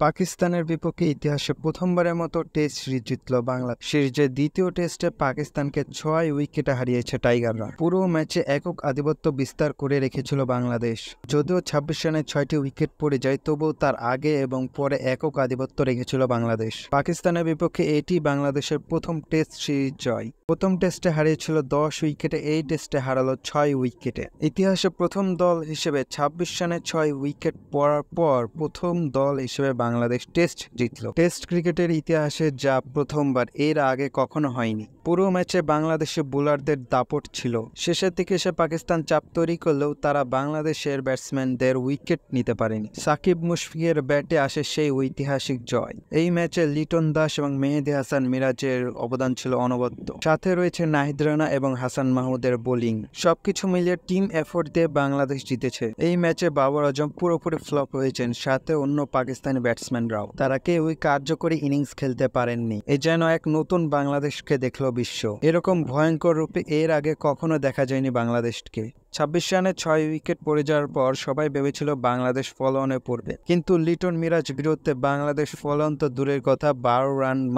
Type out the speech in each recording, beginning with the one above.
পাকিস্তানের বিপক্ষে ইতিহাসে প্রথমবারের মতো টেস্ট সিরিজ জিতল বাংলাদেশ। সিরিজের দ্বিতীয় টেস্টে পাকিস্তানকে 6 উইকেটে হারিয়েছে টাইগাররা। পুরো ম্যাচে একক আধিপত্য বিস্তার করে রেখেছিল বাংলাদেশ। যদিও 26 রানে 6টি উইকেট পড়ে যায়, তবুও তার আগে এবং পরে একক আধিপত্য রেখেছিল বাংলাদেশ। পাকিস্তানের বিপক্ষে এটি বাংলাদেশের প্রথম টেস্ট সিরিজ জয়। প্রথম টেস্টে হারিয়েছিল 10 উইকেটে, এই টেস্টে হারালো 6 উইকেটে। ইতিহাসে প্রথম দল হিসেবে 26 রানে 6 উইকেট পড়ার পর প্রথম দল হিসেবে বাংলাদেশ টেস্ট জিতল। টেস্ট ক্রিকেটের ইতিহাসে যা প্রথমবার, এর আগে কখনো হয়নি। পুরো ম্যাচে বাংলাদেশে বোলারদের দাপট ছিল। শেষের দিকে এসে পাকিস্তান চাপ তৈরি করলেও তারা বাংলাদেশের ব্যাটসম্যানদের উইকেট নিতে পারেনি। সাকিব মুশফিকের ব্যাটে আসে সেই ঐতিহাসিক জয়। এই ম্যাচে লিটন দাস এবং মেহেদী হাসান মিরাজের অবদান ছিল অনবদ্য। সাথে রয়েছে নাহিদ রানা এবং হাসান মাহমুদের বোলিং। সবকিছু মিলিয়ে টিম এফোর্ট দিয়ে বাংলাদেশ জিতেছে। এই ম্যাচে বাবর আজম পুরোপুরি ফ্লপ হয়েছেন, সাথে অন্য পাকিস্তানি ব্যাটসম্যানরাও। তারা কেউই কার্যকরী ইনিংস খেলতে পারেননি। এ যেন এক নতুন বাংলাদেশকে দেখল বিশ্ব। এরকম ভয়ঙ্কর রূপে এর আগে কখনো দেখা যায়নি বাংলাদেশকে। 26 রানে 6 উইকেট পড়ে যাওয়ার পর সবাই ভেবেছিল বাংলাদেশ ফলোঅনে পড়বে, কিন্তু লিটন মিরাজ বিরুদ্ধে বাংলাদেশ ফলোঅন তো দূরের কথা,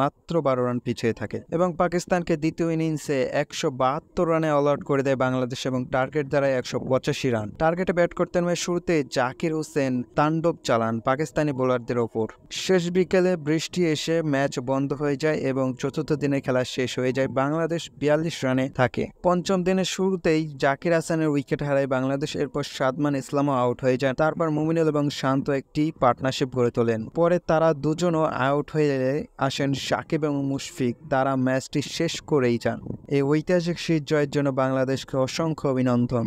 মাত্র 12 রান পিছিয়ে থাকে এবং পাকিস্তানকে দ্বিতীয় ইনিংসে 172 রানে অল আউট করে দেয় বাংলাদেশ এবং টার্গেট দ্বারায় 185 রান। টার্গেটে ব্যাট করতে নেমে শুরুতে জাকির হোসেন তাণ্ডব চালান পাকিস্তানি বোলারদের ওপর। শেষ বিকেলে বৃষ্টি এসে ম্যাচ বন্ধ হয়ে যায় এবং চতুর্থ দিনের খেলা শেষ হয়ে যায়। বাংলাদেশ 42 রানে থাকে। পঞ্চম দিনের শুরুতেই জাকির হাসানের উইকেট হারায় বাংলাদেশ। এরপর সাদমান ইসলামও আউট হয়ে যান। তারপর মুমিনুল এবং শান্ত একটি পার্টনারশিপ গড়ে তোলেন। পরে তারা দুজনও আউট হয়ে আসেন সাকিব এবং মুশফিক। তারা ম্যাচটি শেষ করেই যান। এই ঐতিহাসিক সিরিজ জয়ের জন্য বাংলাদেশকে অসংখ্য অভিনন্দন।